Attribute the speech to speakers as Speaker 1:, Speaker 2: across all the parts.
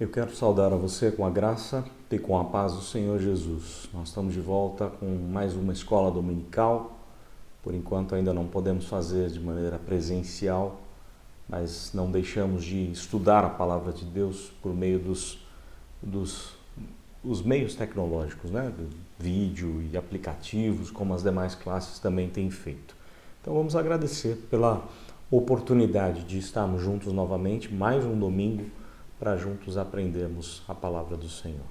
Speaker 1: Eu quero saudar a você com a graça e com a paz do Senhor Jesus. Nós estamos de volta com mais uma escola dominical. Por enquanto ainda não podemos fazer de maneira presencial, mas não deixamos de estudar a palavra de Deus por meio dos meios tecnológicos, né? Vídeo e aplicativos, como as demais classes também têm feito. Então vamos agradecer pela oportunidade de estarmos juntos novamente, mais um domingo, para juntos aprendermos a palavra do Senhor.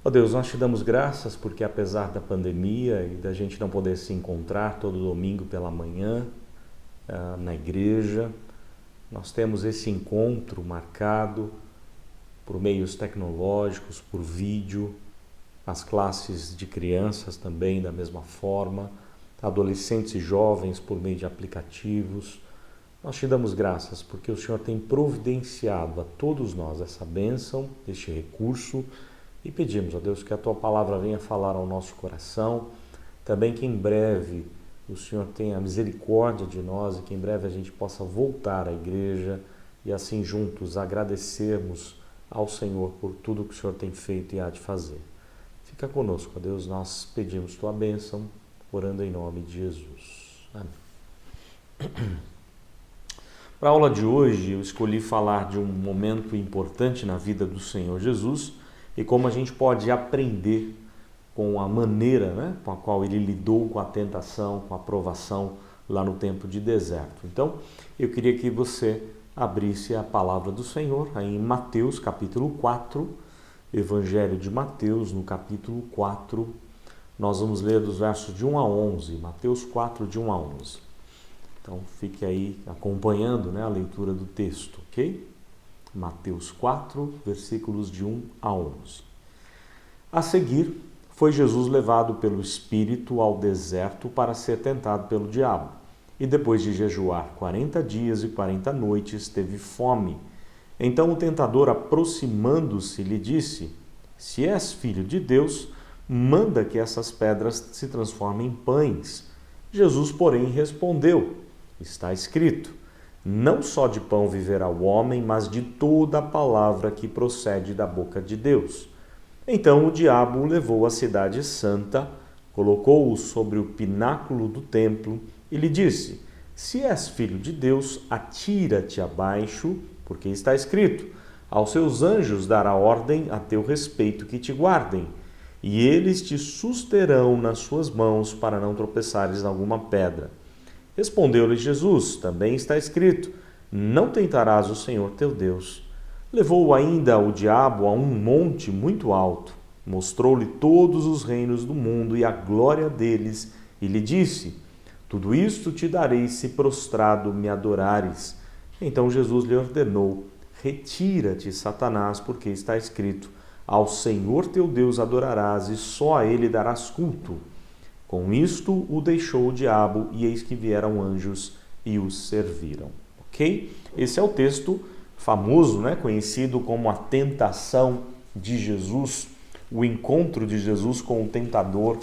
Speaker 1: Ó Deus, nós te damos graças porque apesar da pandemia e da gente não poder se encontrar todo domingo pela manhã na igreja, nós temos esse encontro marcado por meios tecnológicos, por vídeo, as classes de crianças também da mesma forma, adolescentes e jovens por meio de aplicativos. Nós te damos graças porque o Senhor tem providenciado a todos nós essa bênção, este recurso, e pedimos a Deus que a Tua palavra venha falar ao nosso coração, também que em breve o Senhor tenha misericórdia de nós e que em breve a gente possa voltar à igreja e assim juntos agradecermos ao Senhor por tudo que o Senhor tem feito e há de fazer. Fica conosco, ó Deus, nós pedimos Tua bênção, orando em nome de Jesus. Amém. Para a aula de hoje, eu escolhi falar de um momento importante na vida do Senhor Jesus e como a gente pode aprender com a maneira, com a qual ele lidou com a tentação, com a provação lá no tempo de deserto. Então, eu queria que você abrisse a palavra do Senhor aí em Mateus capítulo 4, Evangelho de Mateus, no capítulo 4, nós vamos ler dos versos de 1 a 11, Mateus 4, de 1 a 11. Então, fique aí acompanhando a leitura do texto, ok? Mateus 4, versículos de 1 a 11. A seguir, foi Jesus levado pelo Espírito ao deserto para ser tentado pelo diabo. E depois de jejuar 40 dias e 40 noites, teve fome. Então o tentador, aproximando-se, lhe disse: Se és filho de Deus, manda que essas pedras se transformem em pães. Jesus, porém, respondeu: Está escrito: Não só de pão viverá o homem, mas de toda a palavra que procede da boca de Deus. Então o diabo o levou à cidade santa, colocou-o sobre o pináculo do templo e lhe disse: Se és filho de Deus, atira-te abaixo, porque está escrito: Aos seus anjos dará ordem a teu respeito que te guardem, e eles te susterão nas suas mãos para não tropeçares em alguma pedra. Respondeu-lhe Jesus: Também está escrito: Não tentarás o Senhor teu Deus. Levou-o ainda o diabo a um monte muito alto, mostrou-lhe todos os reinos do mundo e a glória deles, e lhe disse: Tudo isto te darei se prostrado me adorares. Então Jesus lhe ordenou: Retira-te, Satanás, porque está escrito: Ao Senhor teu Deus adorarás e só a ele darás culto. Com isto o deixou o diabo, e eis que vieram anjos e os serviram. Ok? Esse é o texto famoso, conhecido como a tentação de Jesus, o encontro de Jesus com o tentador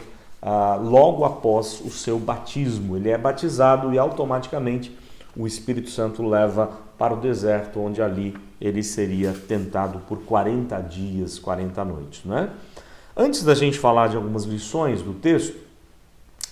Speaker 1: logo após o seu batismo. Ele é batizado e automaticamente o Espírito Santo o leva para o deserto, onde ali ele seria tentado por 40 dias, 40 noites. Antes da gente falar de algumas lições do texto,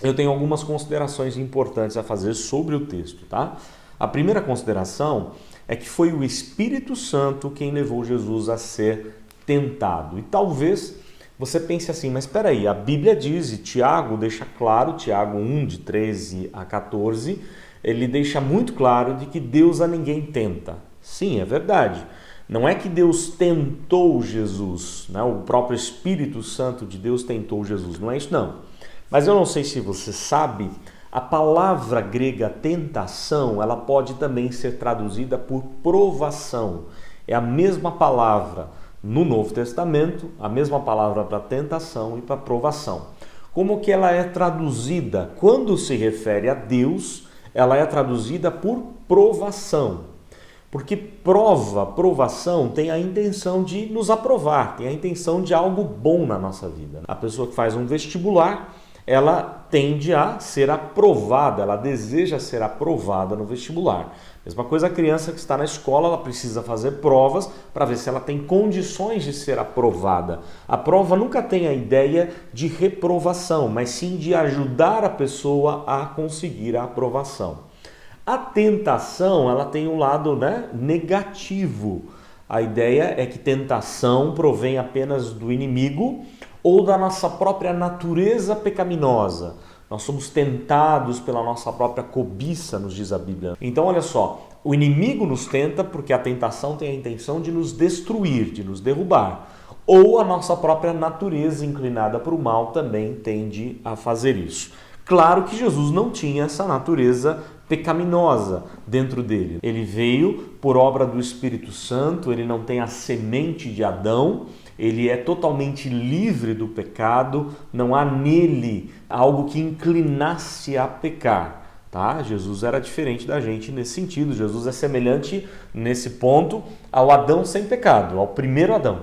Speaker 1: eu tenho algumas considerações importantes a fazer sobre o texto, tá? A primeira consideração é que foi o Espírito Santo quem levou Jesus a ser tentado. E talvez você pense assim, mas espera aí, a Bíblia diz, e Tiago deixa claro, Tiago 1, de 13 a 14, ele deixa muito claro de que Deus a ninguém tenta. Sim, é verdade. Não é que Deus tentou Jesus, o próprio Espírito Santo de Deus tentou Jesus, não é isso não. Mas eu não sei se você sabe, a palavra grega tentação, ela pode também ser traduzida por provação. É a mesma palavra no Novo Testamento, a mesma palavra para tentação e para provação. Como que ela é traduzida? Quando se refere a Deus, ela é traduzida por provação. Porque provação tem a intenção de nos aprovar, tem a intenção de algo bom na nossa vida. A pessoa que faz um vestibular, ela tende a ser aprovada, ela deseja ser aprovada no vestibular. Mesma coisa a criança que está na escola, ela precisa fazer provas para ver se ela tem condições de ser aprovada. A prova nunca tem a ideia de reprovação, mas sim de ajudar a pessoa a conseguir a aprovação. A tentação, ela tem um lado, negativo. A ideia é que tentação provém apenas do inimigo ou da nossa própria natureza pecaminosa. Nós somos tentados pela nossa própria cobiça, nos diz a Bíblia. Então, olha só, o inimigo nos tenta porque a tentação tem a intenção de nos destruir, de nos derrubar. Ou a nossa própria natureza inclinada para o mal também tende a fazer isso. Claro que Jesus não tinha essa natureza pecaminosa dentro dele. Ele veio por obra do Espírito Santo, ele não tem a semente de Adão, ele é totalmente livre do pecado, não há nele algo que inclinasse a pecar. Tá? Jesus era diferente da gente nesse sentido. Jesus é semelhante nesse ponto ao Adão sem pecado, ao primeiro Adão.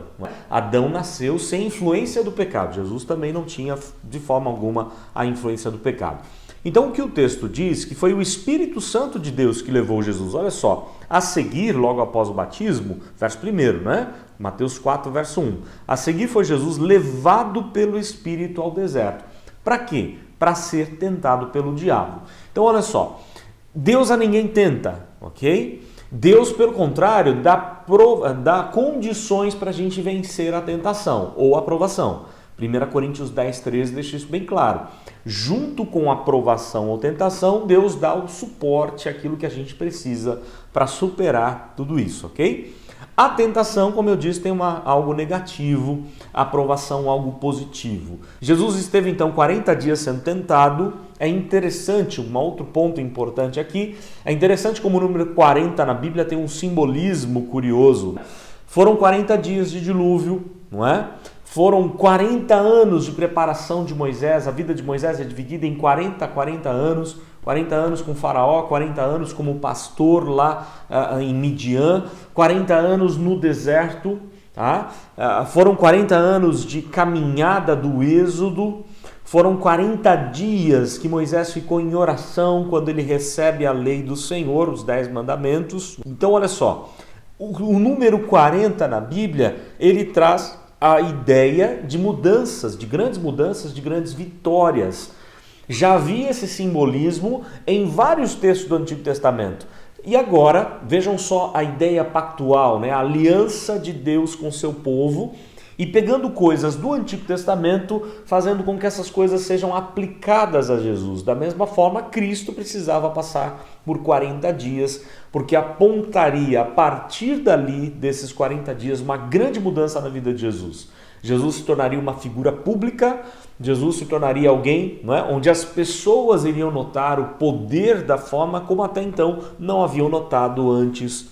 Speaker 1: Adão nasceu sem influência do pecado. Jesus também não tinha de forma alguma a influência do pecado. Então o que o texto diz que foi o Espírito Santo de Deus que levou Jesus. Olha só, a seguir, logo após o batismo, verso 1, Mateus 4, verso 1. A seguir foi Jesus levado pelo Espírito ao deserto. Para quê? Para ser tentado pelo diabo. Então olha só, Deus a ninguém tenta, ok? Deus, pelo contrário, dá condições para a gente vencer a tentação ou a aprovação. 1 Coríntios 10, 13 deixa isso bem claro. Junto com a aprovação ou tentação, Deus dá o suporte, aquilo que a gente precisa para superar tudo isso, ok? A tentação, como eu disse, tem algo negativo, a aprovação algo positivo. Jesus esteve então 40 dias sendo tentado. É interessante, um outro ponto importante aqui, é interessante como o número 40 na Bíblia tem um simbolismo curioso. Foram 40 dias de dilúvio, não é? Foram 40 anos de preparação de Moisés, a vida de Moisés é dividida em 40 anos, 40 anos com Faraó, 40 anos como pastor lá em Midian, 40 anos no deserto, tá? Foram 40 anos de caminhada do Êxodo, foram 40 dias que Moisés ficou em oração quando ele recebe a lei do Senhor, os 10 mandamentos. Então olha só, o número 40 na Bíblia, ele traz a ideia de mudanças, de grandes vitórias. Já havia esse simbolismo em vários textos do Antigo Testamento. E agora, vejam só a ideia pactual, a aliança de Deus com seu povo, e pegando coisas do Antigo Testamento, fazendo com que essas coisas sejam aplicadas a Jesus. Da mesma forma, Cristo precisava passar por 40 dias, porque apontaria a partir dali, desses 40 dias, uma grande mudança na vida de Jesus. Jesus se tornaria uma figura pública, Jesus se tornaria alguém, onde as pessoas iriam notar o poder da forma como até então não haviam notado antes.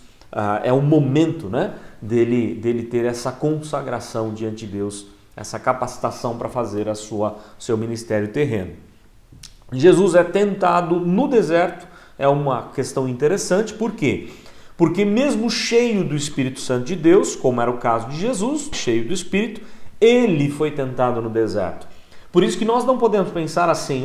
Speaker 1: É o momento, dele ter essa consagração diante de Deus, essa capacitação para fazer seu ministério terreno. Jesus é tentado no deserto, é uma questão interessante, por quê? Porque mesmo cheio do Espírito Santo de Deus, como era o caso de Jesus, cheio do Espírito, ele foi tentado no deserto. Por isso que nós não podemos pensar assim,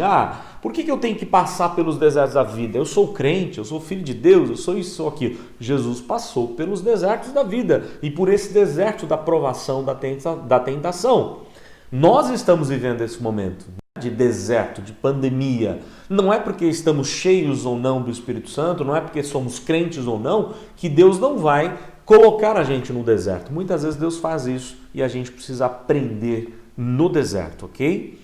Speaker 1: por que eu tenho que passar pelos desertos da vida? Eu sou crente, eu sou filho de Deus, eu sou isso, sou aquilo. Jesus passou pelos desertos da vida e por esse deserto da provação, da tentação. Nós estamos vivendo esse momento de deserto, de pandemia. Não é porque estamos cheios ou não do Espírito Santo, não é porque somos crentes ou não, que Deus não vai colocar a gente no deserto. Muitas vezes Deus faz isso e a gente precisa aprender no deserto, ok?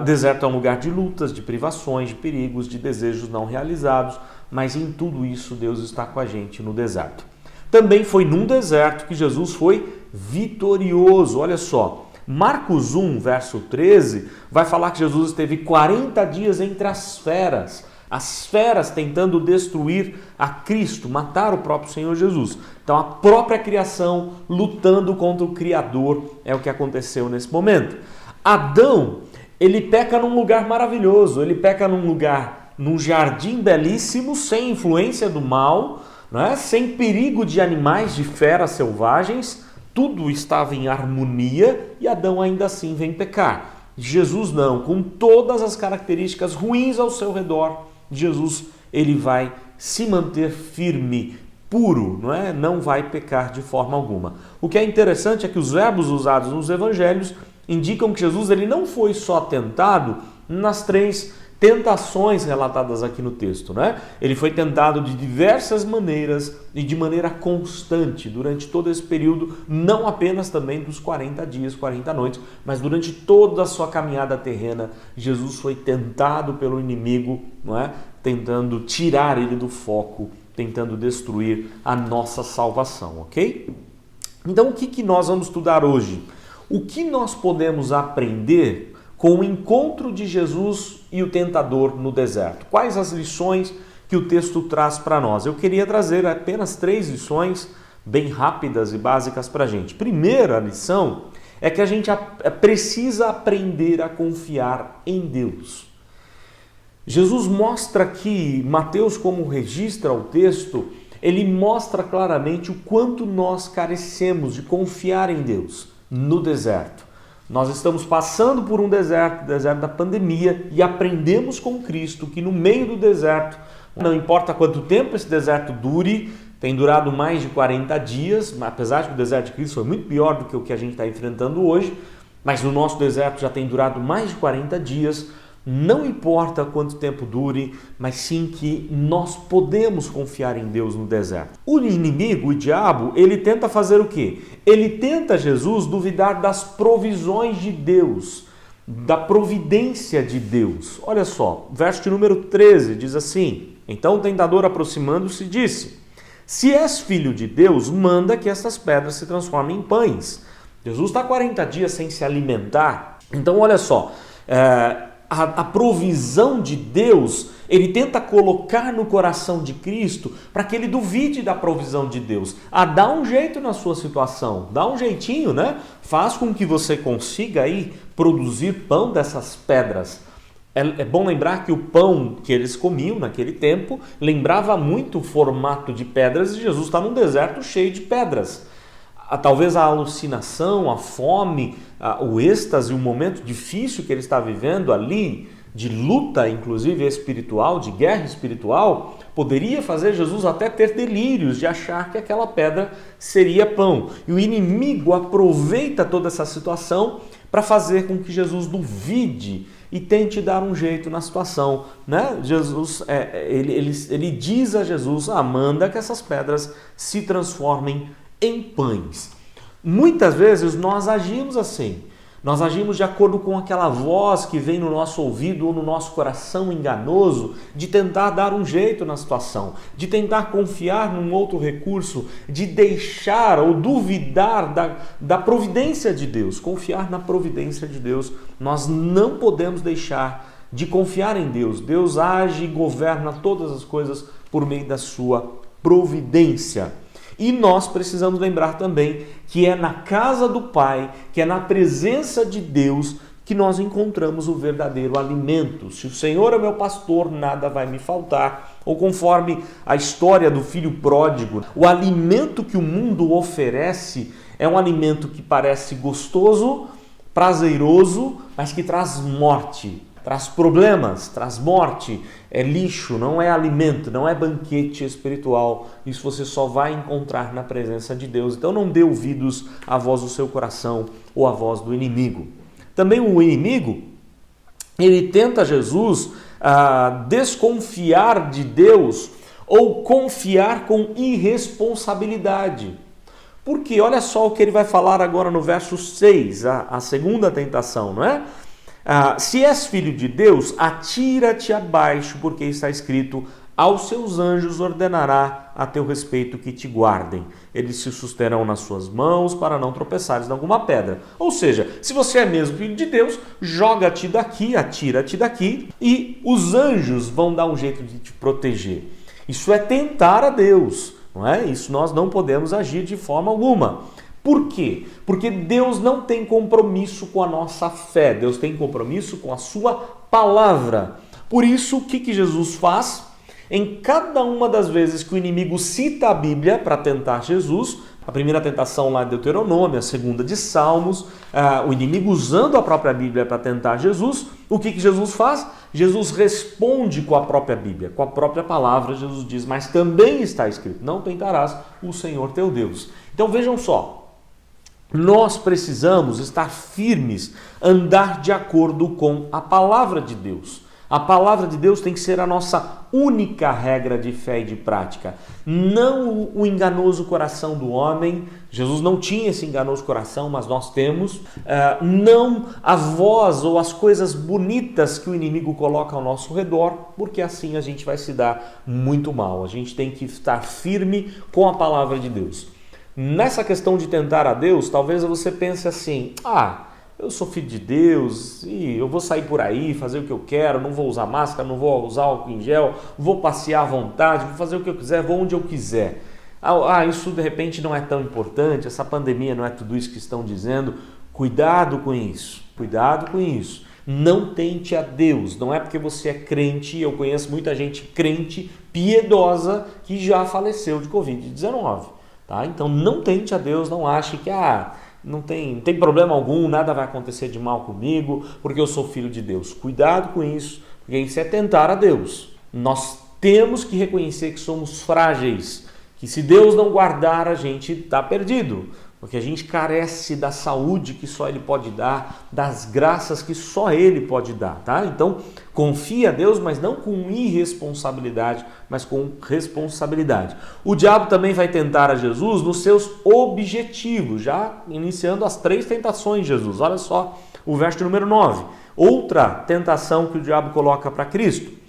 Speaker 1: Deserto é um lugar de lutas, de privações, de perigos, de desejos não realizados, mas em tudo isso Deus está com a gente no deserto. Também foi num deserto que Jesus foi vitorioso. Olha só, Marcos 1, verso 13, vai falar que Jesus esteve 40 dias entre as feras tentando destruir a Cristo, matar o próprio Senhor Jesus. Então a própria criação lutando contra o Criador é o que aconteceu nesse momento. Adão, ele peca num lugar maravilhoso, ele peca num jardim belíssimo, sem influência do mal, sem perigo de animais, de feras selvagens, tudo estava em harmonia e Adão ainda assim vem pecar. Jesus não, com todas as características ruins ao seu redor, Jesus ele vai se manter firme, puro, não é? Não vai pecar de forma alguma. O que é interessante é que os verbos usados nos evangelhos indicam que Jesus ele não foi só tentado nas 3 tentações relatadas aqui no texto, né? Ele foi tentado de diversas maneiras e de maneira constante durante todo esse período, não apenas também dos 40 dias, 40 noites, mas durante toda a sua caminhada terrena, Jesus foi tentado pelo inimigo, não é? Tentando tirar ele do foco, tentando destruir a nossa salvação, ok? Então, o que nós vamos estudar hoje? O que nós podemos aprender com o encontro de Jesus e o tentador no deserto? Quais as lições que o texto traz para nós? Eu queria trazer apenas 3 lições bem rápidas e básicas para a gente. Primeira lição é que a gente precisa aprender a confiar em Deus. Jesus mostra aqui, Mateus, como registra o texto, ele mostra claramente o quanto nós carecemos de confiar em Deus no deserto. Nós estamos passando por um deserto, o deserto da pandemia, e aprendemos com Cristo que no meio do deserto, não importa quanto tempo esse deserto dure, tem durado mais de 40 dias, apesar de que o deserto de Cristo foi muito pior do que o que a gente está enfrentando hoje, mas no nosso deserto já tem durado mais de 40 dias, não importa quanto tempo dure, mas sim que nós podemos confiar em Deus no deserto. O inimigo, o diabo, ele tenta fazer o quê? Ele tenta Jesus duvidar das provisões de Deus, da providência de Deus. Olha só, verso de número 13 diz assim: então o tentador, aproximando-se, disse: se és filho de Deus, manda que essas pedras se transformem em pães. Jesus está 40 dias sem se alimentar. Então olha só, a provisão de Deus, ele tenta colocar no coração de Cristo para que ele duvide da provisão de Deus. Dá um jeito na sua situação, dá um jeitinho, né? Faz com que você consiga aí produzir pão dessas pedras. É bom lembrar que o pão que eles comiam naquele tempo lembrava muito o formato de pedras, e Jesus está num deserto cheio de pedras. Talvez a alucinação, a fome, o êxtase, o momento difícil que ele está vivendo ali, de luta inclusive espiritual, de guerra espiritual, poderia fazer Jesus até ter delírios de achar que aquela pedra seria pão. E o inimigo aproveita toda essa situação para fazer com que Jesus duvide e tente dar um jeito na situação, né? Jesus, ele diz a Jesus: manda que essas pedras se transformem em pães. Muitas vezes nós agimos assim, nós agimos de acordo com aquela voz que vem no nosso ouvido ou no nosso coração enganoso, de tentar dar um jeito na situação, de tentar confiar num outro recurso, de deixar ou duvidar da providência de Deus. Confiar na providência de Deus, nós não podemos deixar de confiar em Deus. Deus age e governa todas as coisas por meio da sua providência. E nós precisamos lembrar também que é na casa do Pai, que é na presença de Deus, que nós encontramos o verdadeiro alimento. Se o Senhor é meu pastor, nada vai me faltar. Ou conforme a história do filho pródigo, o alimento que o mundo oferece é um alimento que parece gostoso, prazeroso, mas que traz morte. Traz problemas, traz morte, é lixo, não é alimento, não é banquete espiritual. Isso você só vai encontrar na presença de Deus. Então não dê ouvidos à voz do seu coração ou à voz do inimigo. Também o inimigo, ele tenta Jesus desconfiar de Deus ou confiar com irresponsabilidade. Porque olha só o que ele vai falar agora no verso 6, a segunda tentação, não é? Se és filho de Deus, atira-te abaixo, porque está escrito: aos seus anjos ordenará a teu respeito que te guardem. Eles se susterão nas suas mãos para não tropeçares em alguma pedra. Ou seja, se você é mesmo filho de Deus, joga-te daqui, atira-te daqui, e os anjos vão dar um jeito de te proteger. Isso é tentar a Deus, não é? Isso nós não podemos agir de forma alguma. Por quê? Porque Deus não tem compromisso com a nossa fé, Deus tem compromisso com a sua palavra. Por isso, o que Jesus faz? Em cada uma das vezes que o inimigo cita a Bíblia para tentar Jesus, A primeira tentação lá de Deuteronômio, a segunda de Salmos, o inimigo usando a própria Bíblia para tentar Jesus. O que Jesus faz? Jesus responde com a própria Bíblia, com a própria palavra. Jesus diz, mas também está escrito, não tentarás o Senhor teu Deus. Então vejam só, nós precisamos estar firmes, andar de acordo com a palavra de Deus. A palavra de Deus tem que ser a nossa única regra de fé e de prática. Não o enganoso coração do homem. Jesus não tinha esse enganoso coração, mas nós temos. Não a voz ou as coisas bonitas que o inimigo coloca ao nosso redor, porque assim a gente vai se dar muito mal. A gente tem que estar firme com a palavra de Deus. Nessa questão de tentar a Deus, talvez você pense assim, eu sou filho de Deus e eu vou sair por aí, fazer o que eu quero, não vou usar máscara, não vou usar álcool em gel, vou passear à vontade, vou fazer o que eu quiser, vou onde eu quiser. Isso de repente não é tão importante, essa pandemia não é tudo isso que estão dizendo. Cuidado com isso, cuidado com isso. Não tente a Deus, não é porque você é crente, eu conheço muita gente crente, piedosa, que já faleceu de Covid-19. Tá? Então não tente a Deus, não ache que não tem problema algum, nada vai acontecer de mal comigo, porque eu sou filho de Deus. Cuidado com isso, porque isso é tentar a Deus. Nós temos que reconhecer que somos frágeis, que se Deus não guardar, a gente está perdido, porque a gente carece da saúde que só Ele pode dar, das graças que só Ele pode dar, tá? Então, confia a Deus, mas não com irresponsabilidade, mas com responsabilidade. O diabo também vai tentar a Jesus nos seus objetivos, já iniciando as 3 tentações de Jesus. Olha só o verso número 9. Outra tentação que o diabo coloca para Cristo.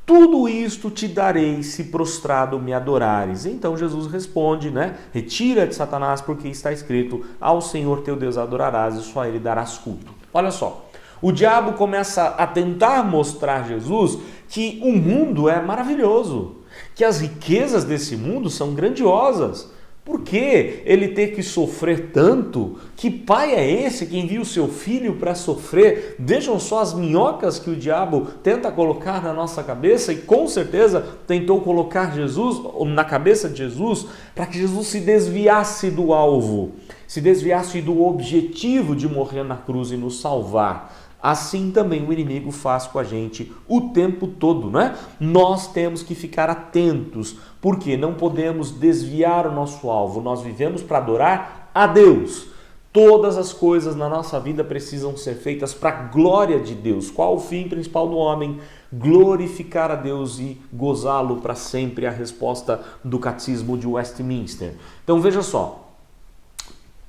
Speaker 1: Tudo isto te darei se prostrado me adorares. Então Jesus responde, retira de Satanás, porque está escrito, ao Senhor teu Deus adorarás e só a Ele darás culto. Olha só, o diabo começa a tentar mostrar a Jesus que o mundo é maravilhoso, que as riquezas desse mundo são grandiosas. Por que ele ter que sofrer tanto? Que pai é esse que envia o seu filho para sofrer? Vejam só as minhocas que o diabo tenta colocar na nossa cabeça, e com certeza tentou colocar Jesus na cabeça de Jesus para que Jesus se desviasse do alvo, se desviasse do objetivo de morrer na cruz e nos salvar. Assim também o inimigo faz com a gente o tempo todo, Nós temos que ficar atentos, porque não podemos desviar o nosso alvo. Nós vivemos para adorar a Deus. Todas as coisas na nossa vida precisam ser feitas para a glória de Deus. Qual o fim principal do homem? Glorificar a Deus e gozá-lo para sempre, a resposta do Catecismo de Westminster. Então veja só,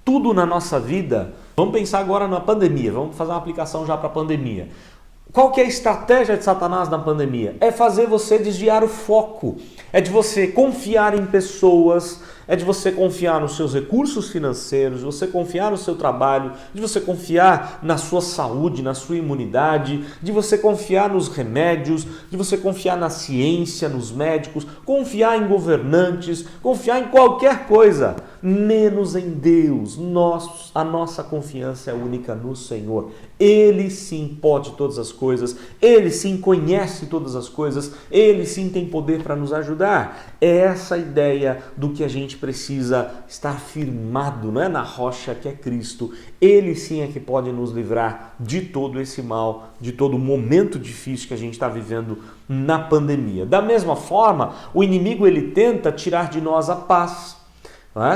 Speaker 1: tudo na nossa vida, vamos pensar agora na pandemia, vamos fazer uma aplicação já para a pandemia. Qual que é a estratégia de Satanás na pandemia? É fazer você desviar o foco, é de você confiar em pessoas, é de você confiar nos seus recursos financeiros, de você confiar no seu trabalho, de você confiar na sua saúde, na sua imunidade, de você confiar nos remédios, de você confiar na ciência, nos médicos, confiar em governantes, confiar em qualquer coisa, menos em Deus. A nossa confiança é única no Senhor. Ele sim pode todas as coisas, Ele sim conhece todas as coisas, Ele sim tem poder para nos ajudar. É essa a ideia do que a gente precisa estar firmado, na rocha que é Cristo. Ele sim é que pode nos livrar de todo esse mal, de todo momento difícil que a gente está vivendo na pandemia. Da mesma forma, o inimigo ele tenta tirar de nós a paz.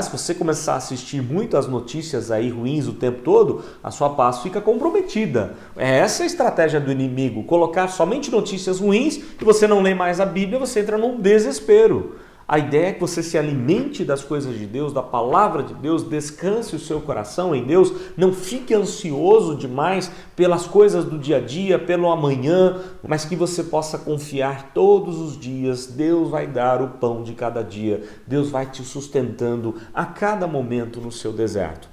Speaker 1: Se você começar a assistir muito as notícias aí ruins o tempo todo, a sua paz fica comprometida. Essa é a estratégia do inimigo, colocar somente notícias ruins e você não lê mais a Bíblia, você entra num desespero. A ideia é que você se alimente das coisas de Deus, da palavra de Deus, descanse o seu coração em Deus, não fique ansioso demais pelas coisas do dia a dia, pelo amanhã, mas que você possa confiar todos os dias. Deus vai dar o pão de cada dia, Deus vai te sustentando a cada momento no seu deserto.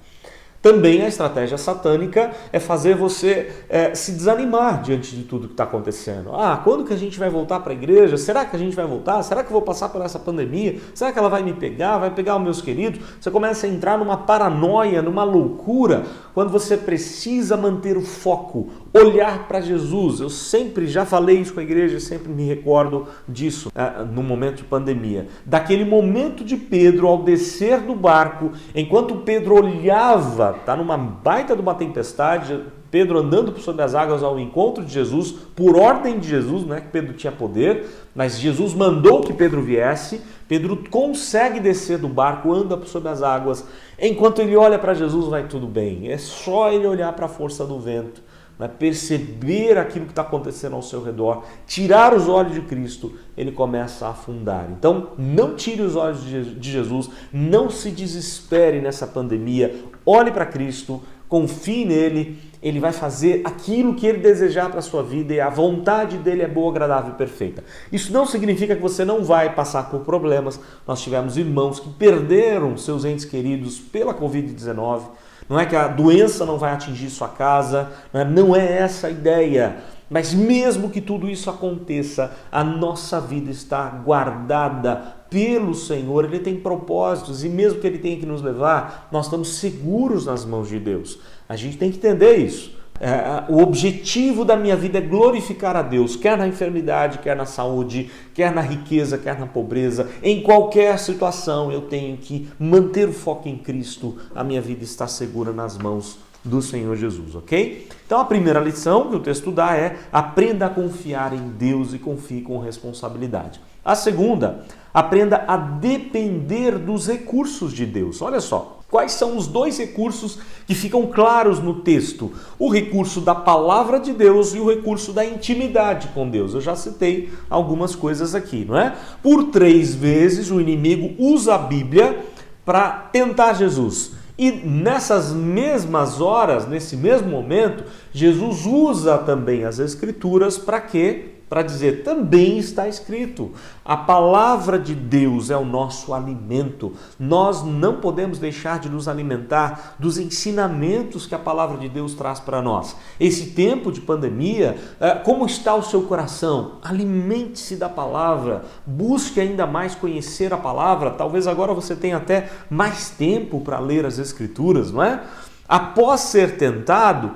Speaker 1: Também a estratégia satânica é fazer você se desanimar diante de tudo que está acontecendo. Quando que a gente vai voltar para a igreja? Será que a gente vai voltar? Será que eu vou passar por essa pandemia? Será que ela vai me pegar? Vai pegar os meus queridos? Você começa a entrar numa paranoia, numa loucura, quando você precisa manter o foco. olhar para Jesus. Eu sempre já falei isso com a igreja, sempre me recordo disso no momento de pandemia. Daquele momento de Pedro ao descer do barco, enquanto Pedro olhava, está numa baita de uma tempestade, Pedro andando sobre as águas ao encontro de Jesus, por ordem de Jesus, não é que Pedro tinha poder, mas Jesus mandou que Pedro viesse. Pedro consegue descer do barco, anda sobre as águas. Enquanto ele olha para Jesus, vai tudo bem. É só ele olhar para a força do vento, perceber aquilo que está acontecendo ao seu redor, tirar os olhos de Cristo, ele começa a afundar. Então, não tire os olhos de Jesus, não se desespere nessa pandemia, olhe para Cristo, confie nele, ele vai fazer aquilo que ele desejar para a sua vida e a vontade dele é boa, agradável e perfeita. Isso não significa que você não vai passar por problemas. Nós tivemos irmãos que perderam seus entes queridos pela Covid-19. Não é que a doença não vai atingir sua casa, não é essa a ideia. Mas mesmo que tudo isso aconteça, a nossa vida está guardada pelo Senhor, Ele tem propósitos e mesmo que Ele tenha que nos levar, nós estamos seguros nas mãos de Deus. A gente tem que entender isso. O objetivo da minha vida é glorificar a Deus, quer na enfermidade, quer na saúde, quer na riqueza, quer na pobreza. Em qualquer situação eu tenho que manter o foco em Cristo. A minha vida está segura nas mãos do Senhor Jesus, ok? Então a primeira lição que o texto dá é: aprenda a confiar em Deus e confie com responsabilidade. A segunda, aprenda a depender dos recursos de Deus. Olha só, quais são os dois recursos que ficam claros no texto? O recurso da palavra de Deus e o recurso da intimidade com Deus. Eu já citei algumas coisas aqui, não é? Por 3 vezes o inimigo usa a Bíblia para tentar Jesus. E nessas mesmas horas, nesse mesmo momento, Jesus usa também as Escrituras para quê? Para dizer, também está escrito. A palavra de Deus é o nosso alimento. Nós não podemos deixar de nos alimentar dos ensinamentos que a palavra de Deus traz para nós. Esse tempo de pandemia, como está o seu coração? Alimente-se da palavra, busque ainda mais conhecer a palavra. Talvez agora você tenha até mais tempo para ler as Escrituras, não é? Após ser tentado,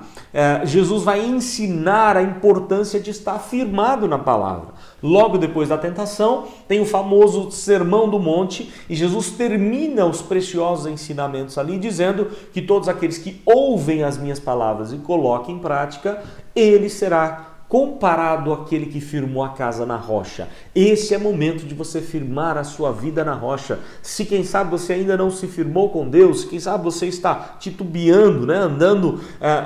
Speaker 1: Jesus vai ensinar a importância de estar firmado na palavra. Logo depois da tentação, tem o famoso Sermão do Monte, e Jesus termina os preciosos ensinamentos ali, dizendo que todos aqueles que ouvem as minhas palavras e colocam em prática, ele será comparado àquele que firmou a casa na rocha. Esse é o momento de você firmar a sua vida na rocha. Se quem sabe você ainda não se firmou com Deus, quem sabe você está titubeando, andando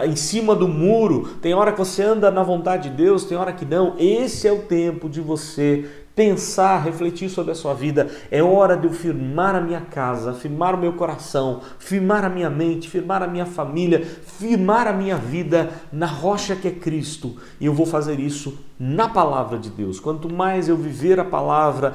Speaker 1: em cima do muro, tem hora que você anda na vontade de Deus, tem hora que não. Esse é o tempo de você pensar, refletir sobre a sua vida. É hora de eu firmar a minha casa, firmar o meu coração, firmar a minha mente, firmar a minha família, firmar a minha vida na rocha que é Cristo. E eu vou fazer isso na palavra de Deus. Quanto mais eu viver a palavra,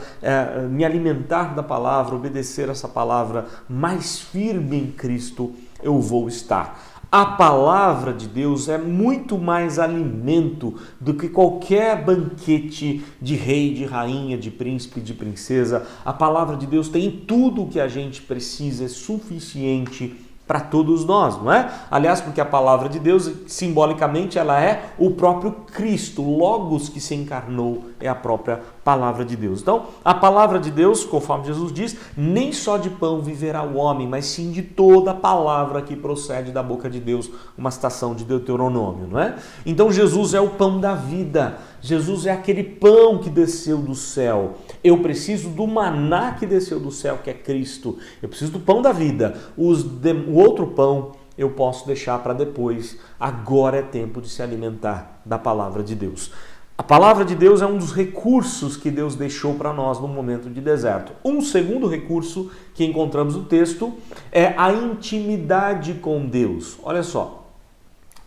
Speaker 1: me alimentar da palavra, obedecer essa palavra, mais firme em Cristo eu vou estar. A palavra de Deus é muito mais alimento do que qualquer banquete de rei, de rainha, de príncipe, de princesa. A palavra de Deus tem tudo o que a gente precisa, é suficiente para todos nós, não é? Aliás, porque a palavra de Deus, simbolicamente, ela é o próprio Cristo, o Logos que se encarnou, é a própria palavra de Deus. Então, a palavra de Deus, conforme Jesus diz, nem só de pão viverá o homem, mas sim de toda a palavra que procede da boca de Deus, uma citação de Deuteronômio, não é? Então, Jesus é o pão da vida. Jesus é aquele pão que desceu do céu. Eu preciso do maná que desceu do céu, que é Cristo. Eu preciso do pão da vida. O outro pão eu posso deixar para depois. Agora é tempo de se alimentar da palavra de Deus. A palavra de Deus é um dos recursos que Deus deixou para nós no momento de deserto. Um segundo recurso que encontramos no texto é a intimidade com Deus. Olha só.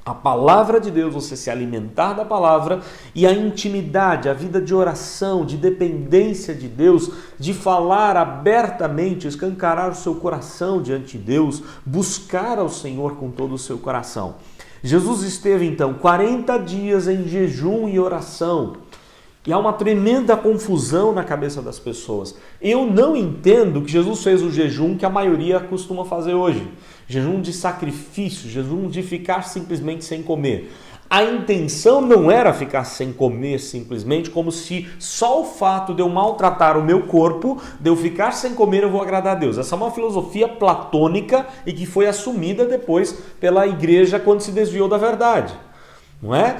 Speaker 1: A palavra de Deus, você se alimentar da palavra, e a intimidade, a vida de oração, de dependência de Deus, de falar abertamente, escancarar o seu coração diante de Deus, buscar ao Senhor com todo o seu coração. Jesus esteve então 40 dias em jejum e oração. E há uma tremenda confusão na cabeça das pessoas. Eu não entendo que Jesus fez o jejum que a maioria costuma fazer hoje. Jejum de sacrifício, jejum de ficar simplesmente sem comer. A intenção não era ficar sem comer simplesmente, como se só o fato de eu maltratar o meu corpo, de eu ficar sem comer, eu vou agradar a Deus. Essa é uma filosofia platônica e que foi assumida depois pela igreja quando se desviou da verdade. Não é?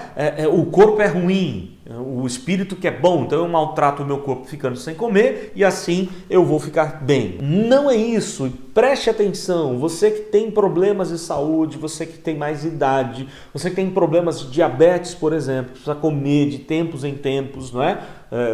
Speaker 1: O corpo é ruim, o espírito que é bom, então eu maltrato o meu corpo ficando sem comer e assim eu vou ficar bem. Não é isso, preste atenção, você que tem problemas de saúde, você que tem mais idade, você que tem problemas de diabetes, por exemplo, precisa comer de tempos em tempos, não é?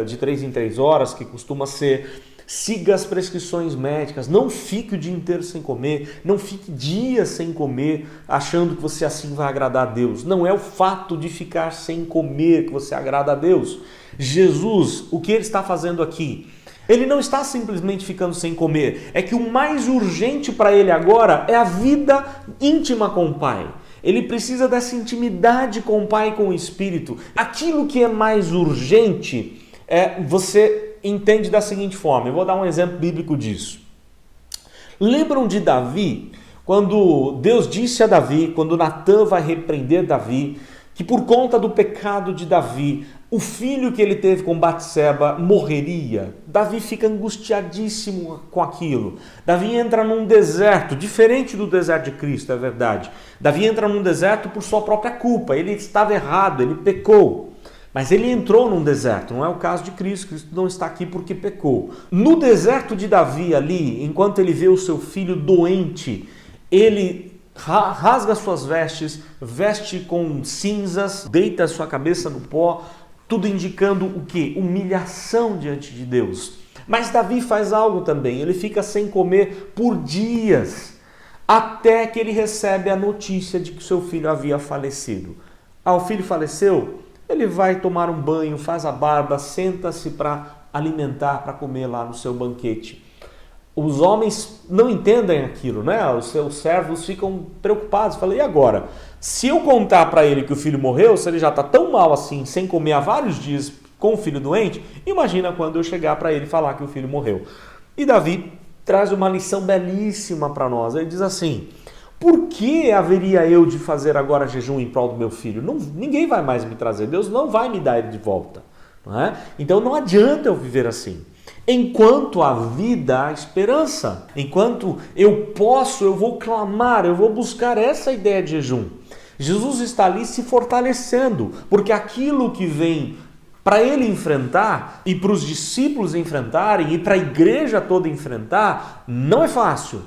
Speaker 1: De 3 em 3 horas, que costuma ser. Siga as prescrições médicas, não fique o dia inteiro sem comer, não fique dias sem comer, achando que você assim vai agradar a Deus. Não é o fato de ficar sem comer que você agrada a Deus. Jesus, o que ele está fazendo aqui? Ele não está simplesmente ficando sem comer, é que o mais urgente para ele agora é a vida íntima com o Pai. Ele precisa dessa intimidade com o Pai e com o Espírito. Aquilo que é mais urgente você entende da seguinte forma, eu vou dar um exemplo bíblico disso. Lembram de Davi, quando Deus disse a Davi, quando Natã vai repreender Davi, que por conta do pecado de Davi, o filho que ele teve com Batseba morreria. Davi fica angustiadíssimo com aquilo. Davi entra num deserto, diferente do deserto de Cristo, é verdade. Davi entra num deserto por sua própria culpa, ele estava errado, ele pecou. Mas ele entrou num deserto, não é o caso de Cristo. Cristo não está aqui porque pecou. No deserto de Davi ali, enquanto ele vê o seu filho doente, ele rasga suas vestes, veste com cinzas, deita a sua cabeça no pó, tudo indicando o quê? Humilhação diante de Deus. Mas Davi faz algo também, ele fica sem comer por dias, até que ele recebe a notícia de que seu filho havia falecido. O filho faleceu? Ele vai tomar um banho, faz a barba, senta-se para alimentar, para comer lá no seu banquete. Os homens não entendem aquilo, né? Os seus servos ficam preocupados. Falam, e agora? Se eu contar para ele que o filho morreu, se ele já está tão mal assim, sem comer há vários dias com o filho doente, imagina quando eu chegar para ele falar que o filho morreu. E Davi traz uma lição belíssima para nós. Ele diz assim: por que haveria eu de fazer agora jejum em prol do meu filho? Ninguém vai mais me trazer, Deus não vai me dar ele de volta. Não é? Então não adianta eu viver assim. Enquanto há vida, há esperança. Enquanto eu posso, eu vou clamar, eu vou buscar essa ideia de jejum. Jesus está ali se fortalecendo, porque aquilo que vem para ele enfrentar e para os discípulos enfrentarem e para a igreja toda enfrentar, não é fácil.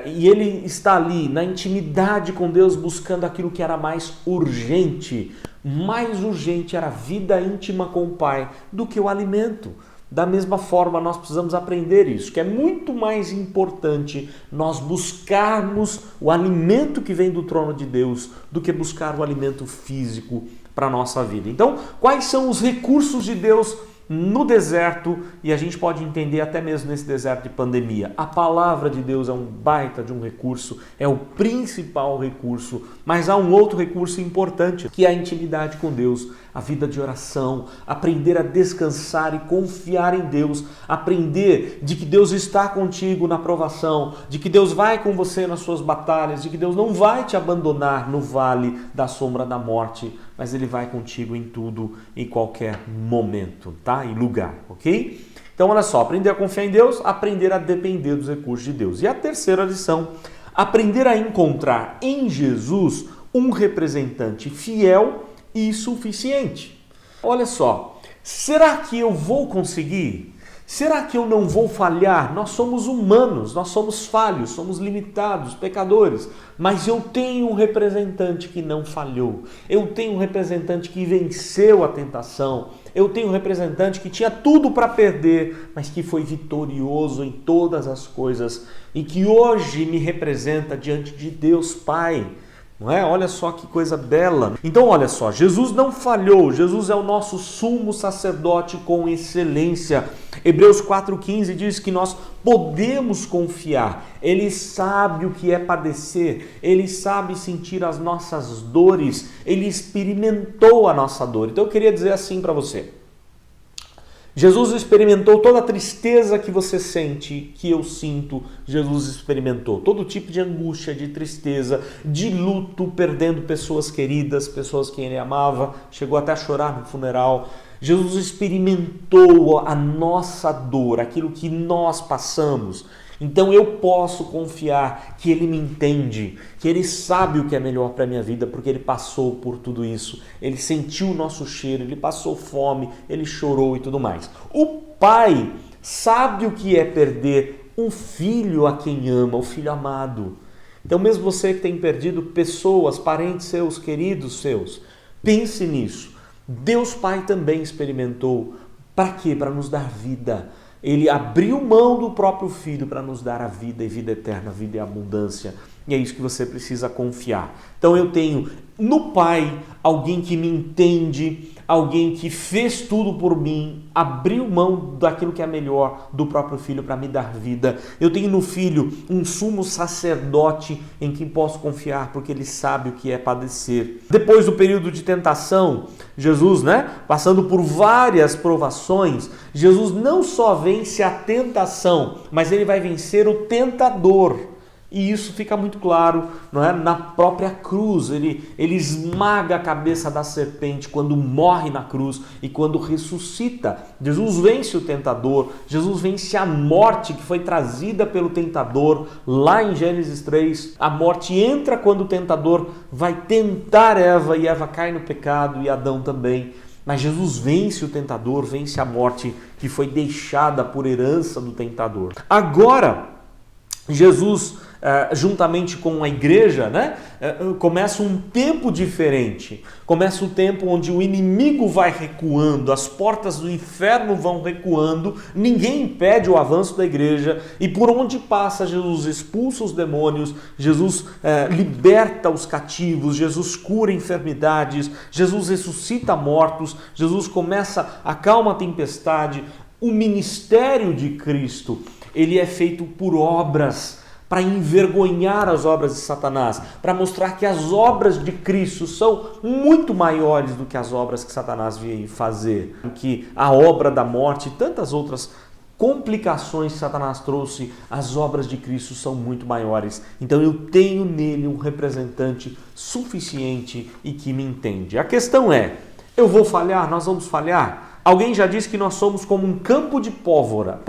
Speaker 1: E ele está ali na intimidade com Deus buscando aquilo que era mais urgente. Mais urgente era a vida íntima com o Pai do que o alimento. Da mesma forma, nós precisamos aprender isso, que é muito mais importante nós buscarmos o alimento que vem do trono de Deus do que buscar o alimento físico para a nossa vida. Então, quais são os recursos de Deus no deserto, e a gente pode entender até mesmo nesse deserto de pandemia? A palavra de Deus é um baita de um recurso, é o principal recurso, mas há um outro recurso importante, que é a intimidade com Deus, a vida de oração, aprender a descansar e confiar em Deus, aprender de que Deus está contigo na provação, de que Deus vai com você nas suas batalhas, de que Deus não vai te abandonar no vale da sombra da morte, mas Ele vai contigo em tudo, em qualquer momento, tá? E lugar, ok? Então, olha só, aprender a confiar em Deus, aprender a depender dos recursos de Deus. E a terceira lição, aprender a encontrar em Jesus um representante fiel e suficiente. Olha só, será que eu vou conseguir? Será que eu não vou falhar? Nós somos humanos, nós somos falhos, somos limitados, pecadores, mas eu tenho um representante que não falhou, eu tenho um representante que venceu a tentação, eu tenho um representante que tinha tudo para perder, mas que foi vitorioso em todas as coisas e que hoje me representa diante de Deus Pai. Não é? Olha só que coisa bela. Então olha só, Jesus não falhou, Jesus é o nosso sumo sacerdote com excelência. Hebreus 4,15 diz que nós podemos confiar. Ele sabe o que é padecer, Ele sabe sentir as nossas dores, Ele experimentou a nossa dor. Então eu queria dizer assim para você, Jesus experimentou toda a tristeza que você sente, que eu sinto, Jesus experimentou. Todo tipo de angústia, de tristeza, de luto, perdendo pessoas queridas, pessoas que ele amava, chegou até a chorar no funeral. Jesus experimentou a nossa dor, aquilo que nós passamos. Então eu posso confiar que Ele me entende, que Ele sabe o que é melhor para a minha vida, porque Ele passou por tudo isso. Ele sentiu o nosso cheiro, Ele passou fome, Ele chorou e tudo mais. O Pai sabe o que é perder um filho a quem ama, o filho amado. Então mesmo você que tem perdido pessoas, parentes seus, queridos seus, pense nisso. Deus Pai também experimentou. Para quê? Para nos dar vida. Ele abriu mão do próprio Filho para nos dar a vida e vida eterna, vida e abundância. E é isso que você precisa confiar. Então eu tenho no Pai alguém que me entende, alguém que fez tudo por mim, abriu mão daquilo que é melhor do próprio Filho para me dar vida. Eu tenho no Filho um sumo sacerdote em quem posso confiar, porque ele sabe o que é padecer. Depois do período de tentação, Jesus, passando por várias provações, Jesus não só vence a tentação, mas ele vai vencer o tentador. E isso fica muito claro, na própria cruz. Ele esmaga a cabeça da serpente quando morre na cruz e quando ressuscita. Jesus vence o tentador, Jesus vence a morte que foi trazida pelo tentador. Lá em Gênesis 3, a morte entra quando o tentador vai tentar Eva e Eva cai no pecado e Adão também. Mas Jesus vence o tentador, vence a morte que foi deixada por herança do tentador. Agora, Jesus, juntamente com a igreja, começa um tempo diferente. Começa o tempo onde o inimigo vai recuando, as portas do inferno vão recuando, ninguém impede o avanço da igreja e por onde passa Jesus expulsa os demônios, Jesus liberta os cativos, Jesus cura enfermidades, Jesus ressuscita mortos, Jesus acalma a tempestade. O ministério de Cristo, ele é feito por obras, para envergonhar as obras de Satanás, para mostrar que as obras de Cristo são muito maiores do que as obras que Satanás veio fazer, que a obra da morte e tantas outras complicações que Satanás trouxe, as obras de Cristo são muito maiores. Então eu tenho nele um representante suficiente e que me entende. A questão é, eu vou falhar? Nós vamos falhar? Alguém já disse que nós somos como um campo de pólvora.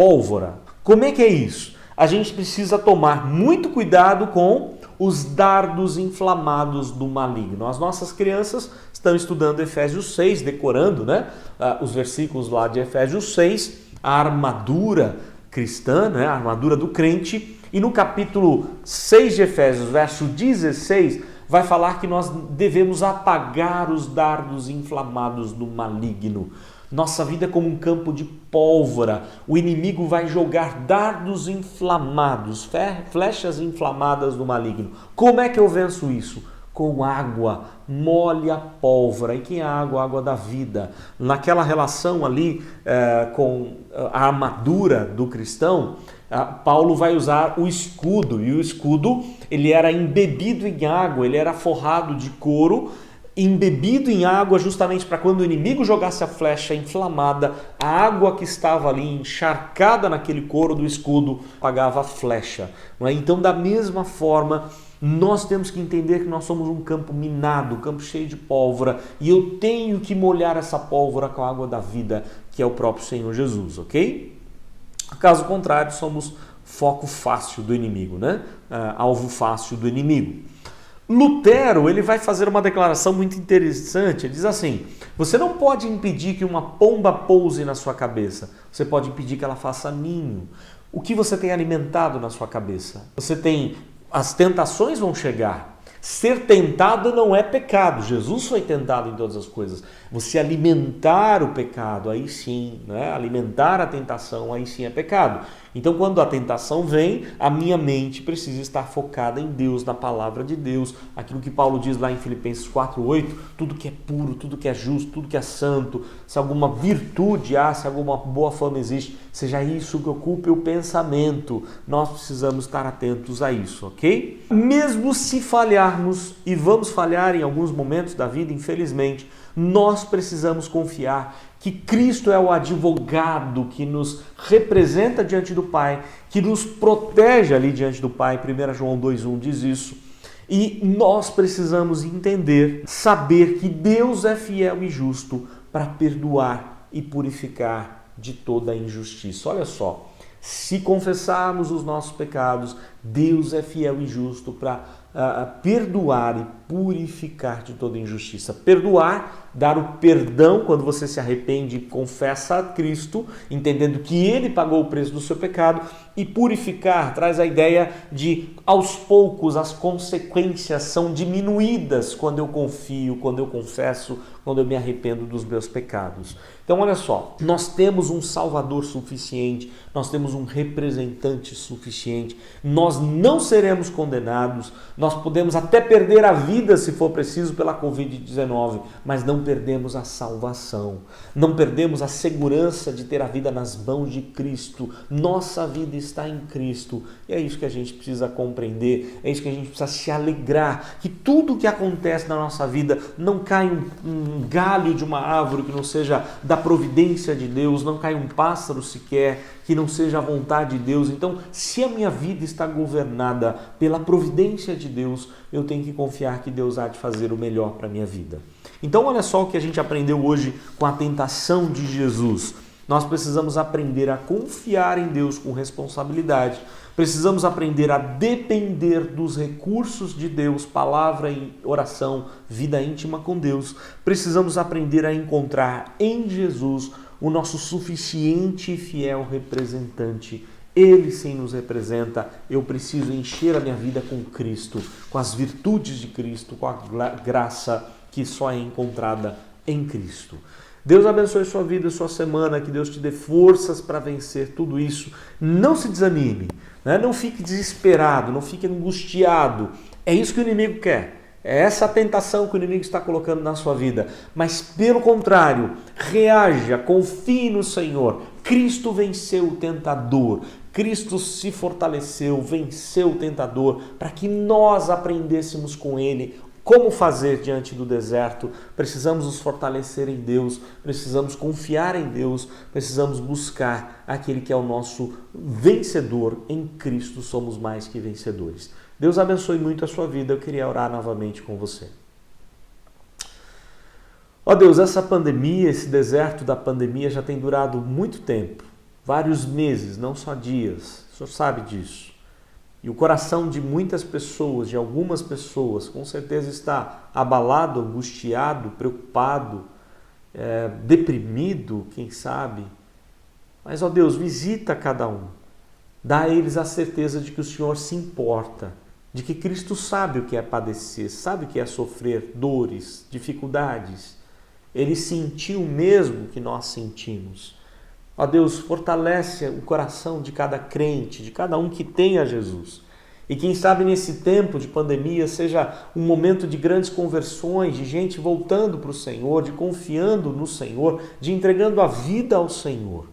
Speaker 1: Como é que é isso? A gente precisa tomar muito cuidado com os dardos inflamados do maligno. As nossas crianças estão estudando Efésios 6, decorando os versículos lá de Efésios 6, a armadura cristã, a armadura do crente. E no capítulo 6 de Efésios, verso 16, vai falar que nós devemos apagar os dardos inflamados do maligno. Nossa vida é como um campo de pólvora. O inimigo vai jogar dardos inflamados, flechas inflamadas do maligno. Como é que eu venço isso? Com água, molhe a pólvora. E quem é a água? A água da vida. Naquela relação ali com a armadura do cristão, Paulo vai usar o escudo. E o escudo, ele era embebido em água, ele era forrado de couro, embebido em água, justamente para quando o inimigo jogasse a flecha inflamada, a água que estava ali encharcada naquele couro do escudo apagava a flecha. Então, da mesma forma, nós temos que entender que nós somos um campo minado, um campo cheio de pólvora, e eu tenho que molhar essa pólvora com a água da vida, que é o próprio Senhor Jesus, ok? Caso contrário, somos foco fácil do inimigo, alvo fácil do inimigo. Lutero, ele vai fazer uma declaração muito interessante. Ele diz assim: você não pode impedir que uma pomba pouse na sua cabeça, você pode impedir que ela faça ninho. O que você tem alimentado na sua cabeça? As tentações vão chegar. Ser tentado não é pecado. Jesus foi tentado em todas as coisas. Você alimentar o pecado, aí sim, alimentar a tentação, aí sim é pecado. Então, quando a tentação vem, a minha mente precisa estar focada em Deus, na palavra de Deus. Aquilo que Paulo diz lá em Filipenses 4:8, tudo que é puro, tudo que é justo, tudo que é santo, se alguma virtude há, se alguma boa fama existe, seja isso que ocupe o pensamento. Nós precisamos estar atentos a isso, ok? Mesmo se falhar, falharmos, e vamos falhar em alguns momentos da vida, infelizmente, nós precisamos confiar que Cristo é o advogado que nos representa diante do Pai, que nos protege ali diante do Pai. 1 João 2,1 diz isso. E nós precisamos entender, saber que Deus é fiel e justo para perdoar e purificar de toda a injustiça. Olha só, se confessarmos os nossos pecados, Deus é fiel e justo para perdoar e purificar de toda injustiça. Perdoar, dar o perdão quando você se arrepende e confessa a Cristo, entendendo que Ele pagou o preço do seu pecado, e purificar traz a ideia de, aos poucos, as consequências são diminuídas quando eu confio, quando eu confesso, quando eu me arrependo dos meus pecados. Então olha só, nós temos um Salvador suficiente, nós temos um representante suficiente, nós não seremos condenados, nós podemos até perder a vida se for preciso pela Covid-19, mas não perdemos a salvação, não perdemos a segurança de ter a vida nas mãos de Cristo. Nossa vida está em Cristo, e é isso que a gente precisa compreender, é isso que a gente precisa se alegrar, que tudo que acontece na nossa vida não cai um galho de uma árvore que não seja da providência de Deus, não cai um pássaro sequer que não seja a vontade de Deus. Então, se a minha vida está governada pela providência de Deus, eu tenho que confiar que Deus há de fazer o melhor para a minha vida. Então, olha só o que a gente aprendeu hoje com a tentação de Jesus. Nós precisamos aprender a confiar em Deus com responsabilidade. Precisamos aprender a depender dos recursos de Deus, palavra e oração, vida íntima com Deus. Precisamos aprender a encontrar em Jesus o nosso suficiente e fiel representante. Ele sim nos representa. Eu preciso encher a minha vida com Cristo, com as virtudes de Cristo, com a graça que só é encontrada em Cristo. Deus abençoe sua vida, sua semana, que Deus te dê forças para vencer tudo isso. Não se desanime, né? Não fique desesperado, não fique angustiado. É isso que o inimigo quer. É essa a tentação que o inimigo está colocando na sua vida. Mas, pelo contrário, reaja, confie no Senhor. Cristo venceu o tentador. Cristo se fortaleceu, venceu o tentador, para que nós aprendêssemos com Ele como fazer diante do deserto. Precisamos nos fortalecer em Deus, precisamos confiar em Deus, precisamos buscar aquele que é o nosso vencedor. Em Cristo somos mais que vencedores. Deus abençoe muito a sua vida. Eu queria orar novamente com você. Ó Deus, essa pandemia, esse deserto da pandemia já tem durado muito tempo, vários meses, não só dias. O Senhor sabe disso. E o coração de muitas pessoas, de algumas pessoas, com certeza está abalado, angustiado, preocupado, deprimido, quem sabe. Mas, ó Deus, visita cada um. Dá a eles a certeza de que o Senhor se importa, de que Cristo sabe o que é padecer, sabe o que é sofrer dores, dificuldades. Ele sentiu o mesmo que nós sentimos. Ó Deus, fortalece o coração de cada crente, de cada um que tem a Jesus. E quem sabe nesse tempo de pandemia seja um momento de grandes conversões, de gente voltando para o Senhor, de confiando no Senhor, de entregando a vida ao Senhor.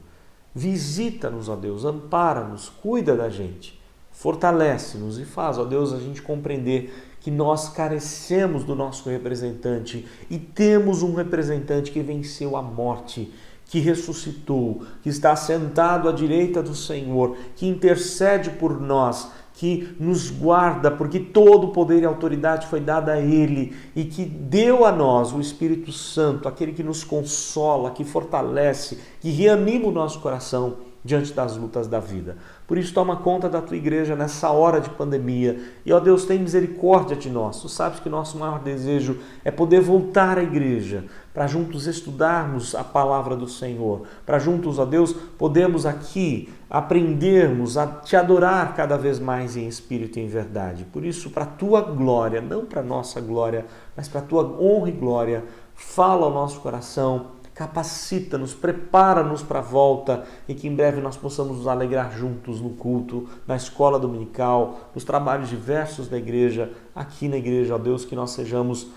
Speaker 1: Visita-nos, ó Deus, ampara-nos, cuida da gente, fortalece-nos e faz, ó Deus, a gente compreender que nós carecemos do nosso representante e temos um representante que venceu a morte, que ressuscitou, que está sentado à direita do Senhor, que intercede por nós, que nos guarda, porque todo o poder e autoridade foi dado a Ele e que deu a nós o Espírito Santo, aquele que nos consola, que fortalece, que reanima o nosso coração diante das lutas da vida. Por isso, toma conta da tua igreja nessa hora de pandemia. E, ó Deus, tem misericórdia de nós. Tu sabes que nosso maior desejo é poder voltar à igreja, para juntos estudarmos a palavra do Senhor, para juntos, ó Deus, podemos aqui aprendermos a te adorar cada vez mais em espírito e em verdade. Por isso, para a tua glória, não para a nossa glória, mas para a tua honra e glória, fala ao nosso coração, capacita-nos, prepara-nos para a volta e que em breve nós possamos nos alegrar juntos no culto, na escola dominical, nos trabalhos diversos da igreja, aqui na igreja, ó Deus, que nós sejamos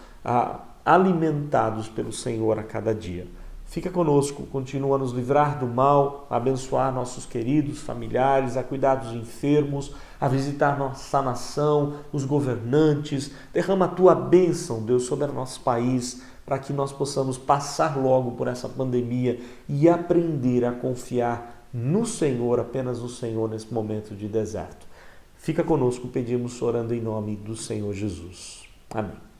Speaker 1: alimentados pelo Senhor a cada dia. Fica conosco, continua a nos livrar do mal, a abençoar nossos queridos, familiares, a cuidar dos enfermos, a visitar nossa nação, os governantes. Derrama a tua bênção, Deus, sobre o nosso país, para que nós possamos passar logo por essa pandemia e aprender a confiar no Senhor, apenas no Senhor, nesse momento de deserto. Fica conosco, pedimos orando em nome do Senhor Jesus. Amém.